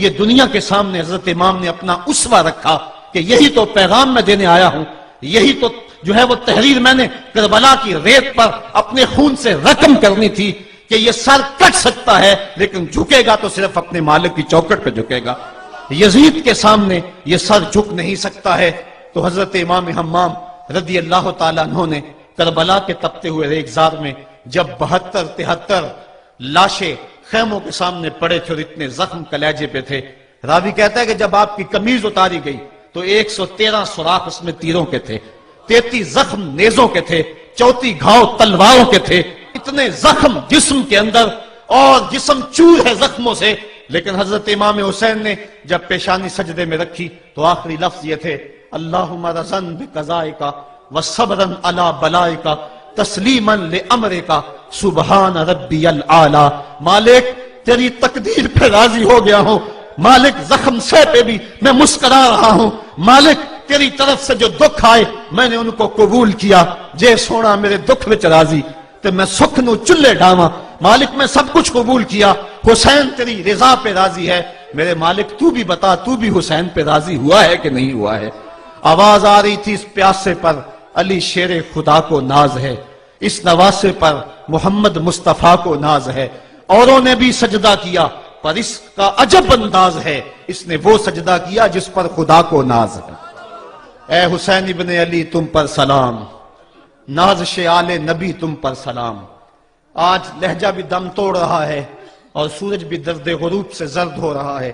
یہ دنیا کے سامنے حضرت امام نے اپنا اسوہ رکھا کہ یہی تو پیغام میں دینے آیا ہوں، یہی تو جو ہے وہ تحریر میں نے کربلا کی ریت پر اپنے خون سے رقم کرنی تھی کہ یہ سر کٹ سکتا ہے لیکن جھکے گا تو صرف اپنے مالک کی چوکٹ پہ جھکے گا، یزید کے سامنے یہ سر جھک نہیں سکتا ہے۔ تو حضرت امام حمام رضی اللہ تعالیٰ عنہ نے کربلا کے تپتے ہوئے ریگزار میں جب 72-73 لاشیں خیموں کے سامنے پڑے تھے اور اتنے زخم کلیجے پہ تھے، راوی کہتا ہے کہ جب آپ کی قمیض اتاری گئی تو 113 سوراخ اس میں تیروں کے تھے، 33 زخم نیزوں کے تھے، 34 گھاؤ تلواروں کے تھے، اتنے زخم جسم کے اندر اور جسم چور ہے زخموں سے۔ لیکن حضرت امام حسین نے جب پیشانی سجدے میں رکھی تو آخری لفظ یہ تھے، اللہم رضن بقضائک وصبرن علی بلائک تسلیما لامرک سبحان ربی الاعلی۔ مالک تیری تقدیر پہ راضی ہو گیا ہوں، مالک زخم سے پہ بھی میں مسکرا رہا ہوں، مالک تیری طرف سے جو دکھ آئے میں نے ان کو قبول کیا، جے سونا میرے دکھ وچ راضی تے میں سکھ نو چلے ڈاواں، مالک میں سب کچھ قبول کیا، حسین تیری رضا پہ راضی ہے، میرے مالک تو بھی بتا تو بھی حسین پہ راضی ہوا ہے کہ نہیں ہوا ہے۔ آواز آ رہی تھی اس پیاسے پر علی شیر خدا کو ناز ہے، اس نواسے پر محمد مصطفیٰ کو ناز ہے، اوروں نے بھی سجدہ کیا پر اس کا عجب انداز ہے، اس نے وہ سجدہ کیا جس پر خدا کو ناز ہے۔ اے حسین ابن علی تم پر سلام، نازش آل نبی تم پر سلام۔ آج لہجہ بھی دم توڑ رہا ہے اور سورج بھی درد غروب سے زرد ہو رہا ہے،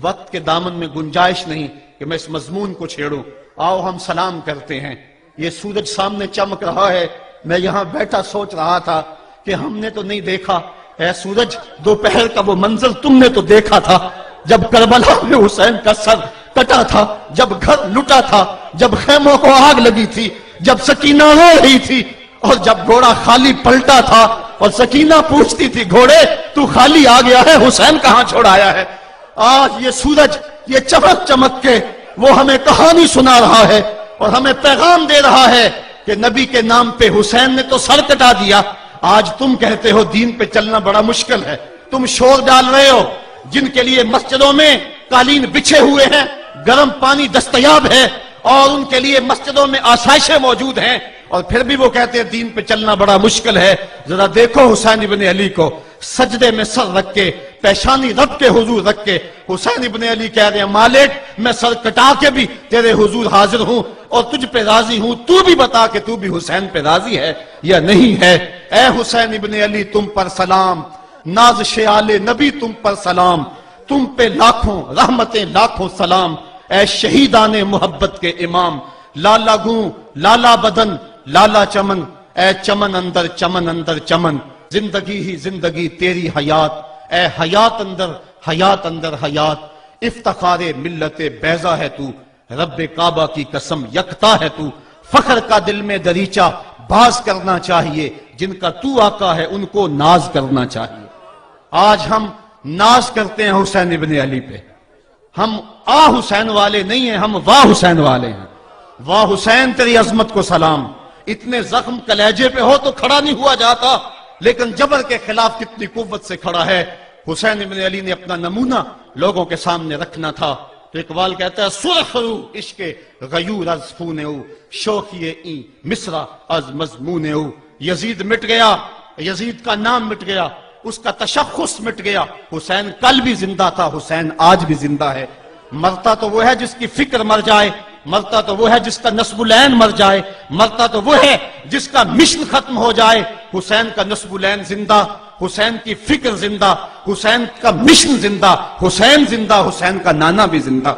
وقت کے دامن میں گنجائش نہیں کہ میں اس مضمون کو چھیڑوں، آؤ ہم سلام کرتے ہیں۔ یہ سورج سامنے چمک رہا ہے، میں یہاں بیٹھا سوچ رہا تھا کہ ہم نے تو نہیں دیکھا، اے سورج دوپہر کا وہ منظر تم نے تو دیکھا تھا جب کربلا میں حسین کا سر کٹا تھا، جب گھر لٹا تھا، جب خیموں کو آگ لگی تھی، جب سکینہ رو رہی تھی اور جب گھوڑا خالی پلٹا تھا اور سکینہ پوچھتی تھی گھوڑے تو خالی آ گیا ہے، حسین کہاں چھوڑ آیا ہے۔ آج یہ سورج یہ چمک چمک کے وہ ہمیں کہانی سنا رہا ہے اور ہمیں پیغام دے رہا ہے کہ نبی کے نام پہ حسین نے تو سر کٹا دیا، آج تم کہتے ہو دین پہ چلنا بڑا مشکل ہے، تم شور ڈال رہے ہو، جن کے لیے مسجدوں میں قالین بچھے ہوئے ہیں، گرم پانی دستیاب ہے اور ان کے لیے مسجدوں میں آسائشیں موجود ہیں، اور پھر بھی وہ کہتے ہیں دین پہ چلنا بڑا مشکل ہے۔ ذرا دیکھو حسین ابن علی کو سجدے میں سر رکھ کے، پیشانی رب کے حضور رکھ کے حسین ابن علی کہہ رہے ہیں مالک میں سر کٹا کے بھی تیرے حضور حاضر ہوں اور تجھ پہ راضی ہوں، تو بھی بتا کہ تو بھی حسین پہ راضی ہے یا نہیں ہے۔ اے حسین ابن علی تم پر سلام، نازش آل نبی تم پر سلام، تم پہ لاکھوں رحمتیں لاکھوں سلام، اے شہیدان محبت کے امام، لالا گوں لالا بدن لالا چمن، اے چمن اندر چمن اندر چمن، زندگی ہی زندگی تیری حیات، اے حیات اندر حیات، افتخار ملت بیضا ہے تو، رب کعبہ کی قسم یکتا ہے تو، فخر کا دل میں دریچہ باز کرنا چاہیے، جن کا تو آقا ہے ان کو ناز کرنا چاہیے۔ آج ہم ناز کرتے ہیں حسین ابن علی پہ، ہم حسین والے نہیں ہیں، ہم واہ حسین والے ہیں۔ واہ حسین تیری عظمت کو سلام، اتنے زخم کلیجے پہ ہو تو کھڑا نہیں ہوا جاتا، لیکن جبر کے خلاف کتنی قوت سے کھڑا ہے۔ حسین ابن علی نے اپنا نمونہ لوگوں کے سامنے رکھنا تھا، تو اقبال کہتا ہے سرخ رو عشق غیور از خون او، شوخی این مصرع از مضمون او۔ یزید مٹ گیا، یزید کا نام مٹ گیا، اس کا تشخص مٹ گیا، حسین کل بھی زندہ تھا، حسین آج بھی زندہ ہے۔ مرتا تو وہ ہے جس کی فکر مر جائے، مرتا تو وہ ہے جس کا نصب العین مر جائے، مرتا تو وہ ہے جس کا مشن ختم ہو جائے۔ حسین کا نصب العین زندہ، حسین کی فکر زندہ، حسین کا مشن زندہ، حسین زندہ، حسین کا نانا بھی زندہ۔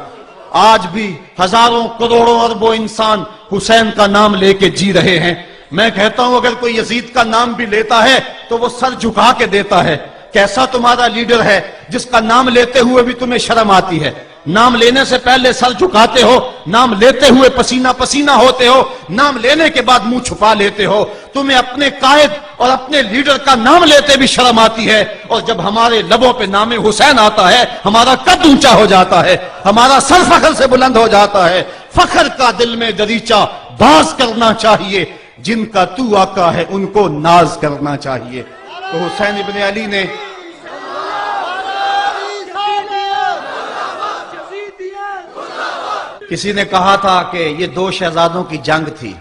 آج بھی ہزاروں کروڑوں اربوں انسان حسین کا نام لے کے جی رہے ہیں۔ میں کہتا ہوں اگر کوئی یزید کا نام بھی لیتا ہے تو وہ سر جھکا کے دیتا ہے۔ کیسا تمہارا لیڈر ہے جس کا نام لیتے ہوئے بھی تمہیں شرم آتی ہے؟ نام لینے سے پہلے سر جھکاتے ہو، نام لیتے ہوئے پسینہ پسینہ ہوتے ہو، نام لینے کے بعد منہ چھپا لیتے ہو۔ تمہیں اپنے قائد اور اپنے لیڈر کا نام لیتے بھی شرم آتی ہے، اور جب ہمارے لبوں پہ نام حسین آتا ہے ہمارا قد اونچا ہو جاتا ہے، ہمارا سر فخر سے بلند ہو جاتا ہے۔ فخر کا دل میں دریچہ باز کرنا چاہیے، جن کا تو آقا ہے ان کو ناز کرنا چاہیے۔ تو حسین ابن علی نے کسی نے کہا تھا کہ یہ دو شہزادوں کی جنگ تھی،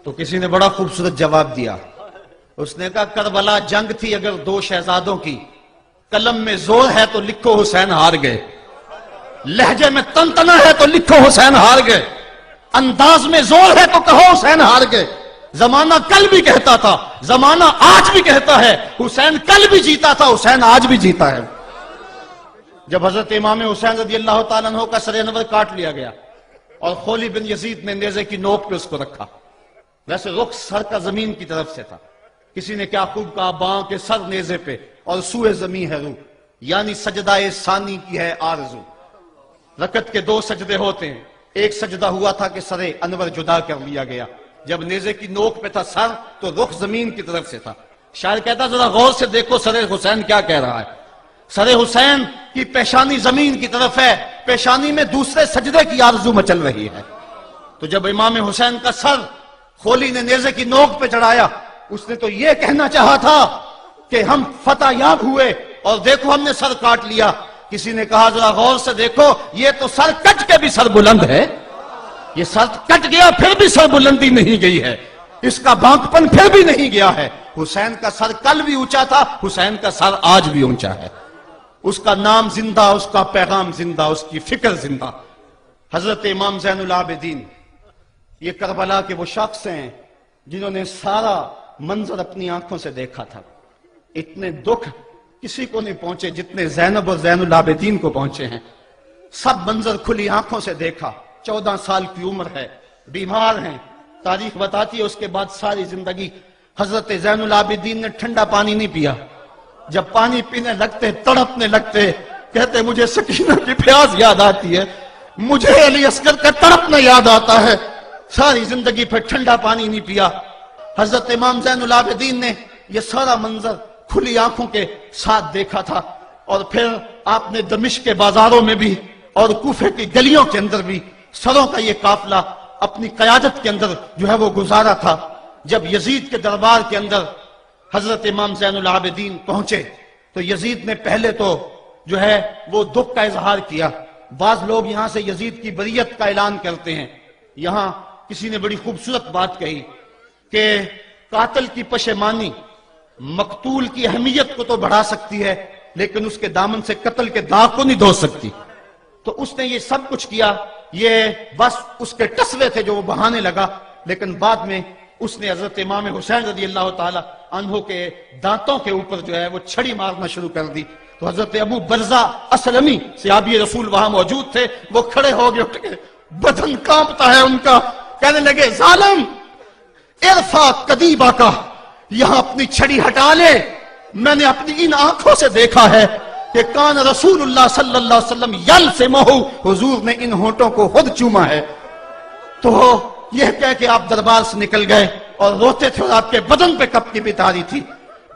تو کسی نے بڑا خوبصورت جواب دیا. اس نے کہا کربلا جنگ تھی اگر دو شہزادوں کی، قلم میں زور ہے تو لکھو حسین ہار گئے، لہجے میں تنتنا ہے تو لکھو حسین ہار گئے، انداز میں زور ہے تو کہو حسین ہار گئے. زمانہ کل بھی کہتا تھا، زمانہ آج بھی کہتا ہے، حسین کل بھی جیتا تھا، حسین آج بھی جیتا ہے. جب حضرت امام حسین رضی اللہ تعالیٰ عنہ کا سر انور کاٹ لیا گیا اور خولی بن یزید نے نیزے کی نوک پہ اس کو رکھا، ویسے رخ سر کا زمین کی طرف سے تھا. کسی نے کیا خوب کہا، باں کے سر نیزے پہ اور سوئے زمین ہے روح، یعنی سجدہ ثانی کی ہے آرزو. رکعت کے دو سجدے ہوتے ہیں، ایک سجدہ ہوا تھا کہ سر انور جدا کر لیا گیا، جب نیزے کی نوک پہ تھا سر تو رخ زمین کی طرف سے تھا. شاعر کہتا ذرا غور سے دیکھو سر حسین کیا کہہ رہا ہے. سر حسین کی پیشانی زمین کی طرف ہے، پیشانی میں دوسرے سجدے کی آرزو مچل رہی ہے. تو جب امام حسین کا سر خولی نے نیزے کی نوک پہ چڑھایا، اس نے تو یہ کہنا چاہا تھا کہ ہم فتح یاب ہوئے اور دیکھو ہم نے سر کاٹ لیا. کسی نے کہا ذرا غور سے دیکھو یہ تو سر کٹ کے بھی سر بلند ہے، یہ سر کٹ گیا پھر بھی سر بلندی نہیں گئی ہے، اس کا بانکپن پھر بھی نہیں گیا ہے. حسین کا سر کل بھی اونچا تھا، حسین کا سر آج بھی اونچا ہے. اس کا نام زندہ، اس کا پیغام زندہ، اس کی فکر زندہ. حضرت امام زین العابدین یہ کربلا کے وہ شخص ہیں جنہوں نے سارا منظر اپنی آنکھوں سے دیکھا تھا. اتنے دکھ کسی کو نہیں پہنچے جتنے زینب اور زین العابدین کو پہنچے ہیں. سب منظر کھلی آنکھوں سے دیکھا. 14 سال کی عمر ہے، بیمار ہیں. تاریخ بتاتی ہے اس کے بعد ساری زندگی حضرت زین العابدین نے ٹھنڈا پانی نہیں پیا. جب پانی پینے لگتے تڑپنے لگتے، کہتے مجھے سکینہ کی پیاس یاد آتی ہے، مجھے علی اصغر کا تڑپنا یاد آتا ہے. ساری زندگی پھر ٹھنڈا پانی نہیں پیا. حضرت امام زین العابدین نے یہ سارا منظر کھلی آنکھوں کے ساتھ دیکھا تھا. اور پھر آپ نے دمشق کے بازاروں میں بھی اور کوفے کی گلیوں کے اندر بھی سروں کا یہ قافلہ اپنی قیادت کے اندر جو ہے وہ گزارا تھا. جب یزید کے دربار کے اندر حضرت امام زین العابدین پہنچے تو یزید نے پہلے تو جو ہے وہ دکھ کا اظہار کیا. بعض لوگ یہاں سے یزید کی بریت کا اعلان کرتے ہیں. یہاں کسی نے بڑی خوبصورت بات کہی کہ قاتل کی پشیمانی مقتول کی اہمیت کو تو بڑھا سکتی ہے لیکن اس کے دامن سے قتل کے داغ کو نہیں دھو سکتی. تو اس نے یہ سب کچھ کیا، یہ بس اس کے ٹسوے تھے جو وہ بہانے لگا. لیکن بعد میں اس نے حضرت امام حسین رضی اللہ تعالی عنہ کے دانتوں کے اوپر جو ہے وہ چھڑی مارنا شروع کر دی. تو حضرت ابو برزہ اسلمی صحابی رسول وہاں موجود تھے، وہ کھڑے ہو گئے، اٹھ کے بدن کانپتا ہے ان کا. کہنے لگے ظالم ارفع قدیبہ کا، یہاں اپنی چھڑی ہٹا لے. میں نے اپنی ان آنکھوں سے دیکھا ہے کہ کان رسول اللہ صلی اللہ علیہ وسلم یلسمہ، حضور نے ان ہونٹوں کو خود چوما ہے. تو یہ کہہ کہ آپ دربار سے نکل گئے اور روتے تھے اور آپ کے بدن پہ کپکی بھی تاری تھی.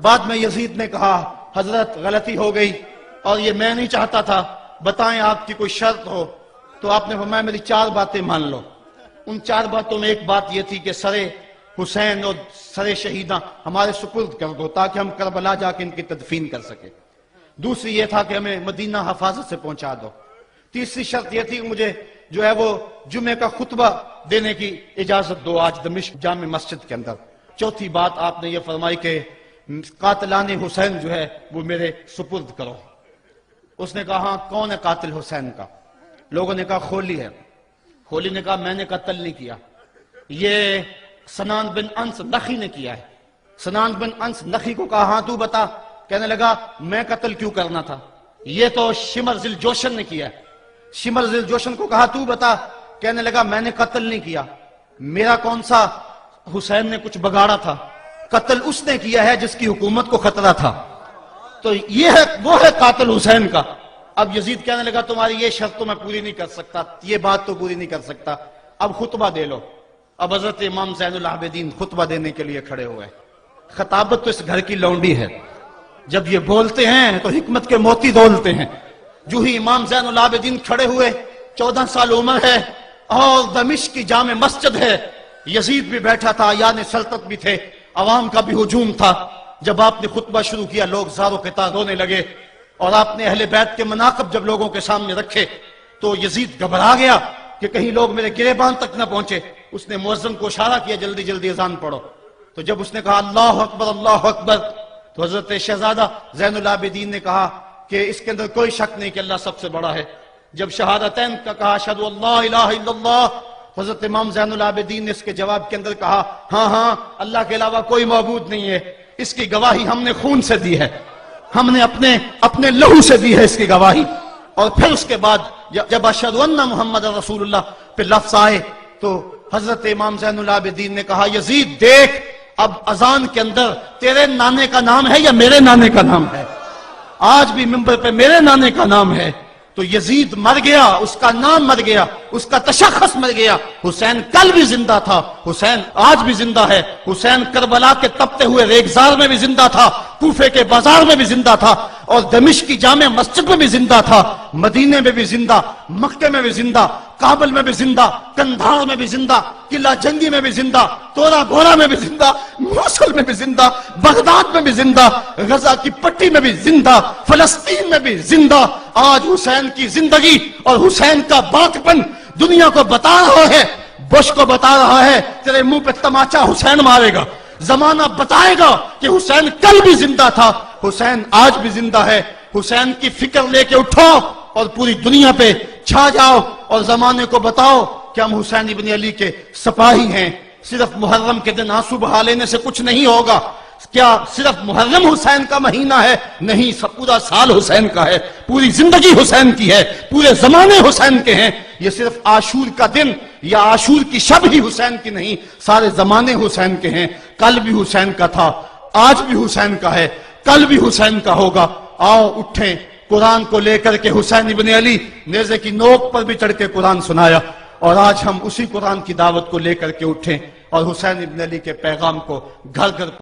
بعد میں یزید نے کہا حضرت غلطی ہو گئی اور یہ میں نہیں چاہتا تھا، بتائیں آپ کی کوئی شرط ہو. تو آپ نے فرمایا میری 4 باتیں مان لو. ان 4 باتوں میں ایک بات یہ تھی کہ سر حسین اور سر شہیداں ہمارے سپرد کر دو تاکہ ہم کربلا جا کے ان کی تدفین کر سکیں. دوسری یہ تھا کہ ہمیں مدینہ حفاظت سے پہنچا دو. تیسری شرط یہ تھی کہ مجھے جو ہے وہ جمعے کا خطبہ دینے کی اجازت دو آج دمشق جامع مسجد کے اندر. چوتھی بات آپ نے یہ فرمائی کہ قاتلان حسین جو ہے وہ میرے سپرد کرو. اس نے کہا ہاں کون ہے قاتل حسین کا؟ لوگوں نے کہا خولی ہے. خولی نے کہا میں نے قتل نہیں کیا، یہ سنان بن انس نخی نے کیا ہے. سنان بن انس نخی کو کہا ہاں تو بتا. کہنے لگا میں قتل کیوں کرنا تھا، یہ تو شمر ذل جوشن نے کیا ہے. شمر ذل جوشن کو کہا تو بتا. کہنے لگا میں نے قتل نہیں کیا، میرا کون سا حسین نے کچھ بگاڑا تھا، قتل اس نے کیا ہے جس کی حکومت کو خطرہ تھا. تو یہ ہے وہ ہے قاتل حسین کا. اب یزید کہنے لگا تمہاری یہ شرط تو میں پوری نہیں کر سکتا، یہ بات تو پوری نہیں کر سکتا، اب خطبہ دے لو. اب حضرت امام زین العابدین خطبہ دینے کے لیے کھڑے ہوئے. خطابت تو اس گھر کی لونڈی ہے، جب یہ بولتے ہیں تو حکمت کے موتی دولتے ہیں. جو ہی امام زین العابدین کھڑے ہوئے، 14 سال عمر ہے اور دمشق کی جامع مسجد ہے. یزید بھی بیٹھا تھا، یعنی سلطنت بھی تھے، عوام کا بھی ہجوم تھا. جب آپ نے خطبہ شروع کیا لوگ زار و قطار رونے لگے اور آپ نے اہل بیت کے مناقب جب لوگوں کے سامنے رکھے تو یزید گھبرا گیا کہ کہیں لوگ میرے گریبان تک نہ پہنچے. اس نے مؤذن کو اشارہ کیا جلدی جلدی اذان پڑھو. تو جب اس نے کہا اللہ اکبر اللہ اکبر تو حضرت شہزادہ زین العابدین نے کہا کہ اس کے اندر کوئی شک نہیں کہ اللہ سب سے بڑا ہے. جب شہادتین کا کہا اشہد ان لا الہ الا اللہ، حضرت امام زین العابدین نے اس کے جواب کے اندر کہا ہاں ہاں اللہ کے علاوہ کوئی معبود نہیں ہے، اس کی گواہی ہم نے خون سے دی ہے، ہم نے اپنے لہو سے دی ہے اس کی گواہی. اور پھر اس کے بعد جب اشہد ان محمد رسول اللہ پہ لفظ آئے تو حضرت امام زین العابدین نے کہا یزید دیکھ اب اذان کے اندر تیرے نانے کا نام ہے یا میرے نانے کا نام ہے؟ آج بھی منبر پہ میرے نانے کا نام ہے. تو یزید مر گیا، اس کا نام مر گیا، اس کا تشخص مر گیا. حسین کل بھی زندہ تھا، حسین آج بھی زندہ ہے. حسین کربلا کے تپتے ہوئے ریگزار میں بھی زندہ تھا، کوفے کے بازار میں بھی زندہ تھا، اور دمشق کی جامع مسجد میں بھی زندہ تھا، مدینے میں بھی زندہ، مکے میں بھی زندہ، کابل میں بھی زندہ، کندھار میں بھی زندہ، قلعہ جنگی میں بھی زندہ، تورا بورا میں بھی زندہ، موصل میں بھی زندہ، بغداد میں بھی زندہ، غزہ کی پٹی میں بھی زندہ، فلسطین میں بھی زندہ. آج حسین کی زندگی اور حسین کا باقپن دنیا کو بتا رہا ہے، بش کو بتا رہا ہے تیرے منہ پہ تماچا حسین مارے گا. زمانہ بتائے گا کہ حسین کل بھی زندہ تھا، حسین آج بھی زندہ ہے. حسین کی فکر لے کے اٹھو اور پوری دنیا پہ چھا جاؤ اور زمانے کو بتاؤ کہ ہم حسین ابن علی کے سپاہی ہیں. صرف محرم کے دن آنسو بہا لینے سے کچھ نہیں ہوگا. کیا صرف محرم حسین کا مہینہ ہے؟ نہیں، سب پورا سال حسین کا ہے، پوری زندگی حسین کی ہے، پورے زمانے حسین کے ہیں. یہ صرف عاشور کا دن یا عاشور کی شب ہی حسین کی نہیں، سارے زمانے حسین کے ہیں. کل بھی حسین کا تھا، آج بھی حسین کا ہے، کل بھی حسین کا ہوگا. آؤ اٹھیں، قرآن کو لے کر کے حسین ابن علی نیزے کی نوک پر بھی چڑھ کے قرآن سنایا، اور آج ہم اسی قرآن کی دعوت کو لے کر کے اٹھیں اور حسین ابن علی کے پیغام کو گھر گھر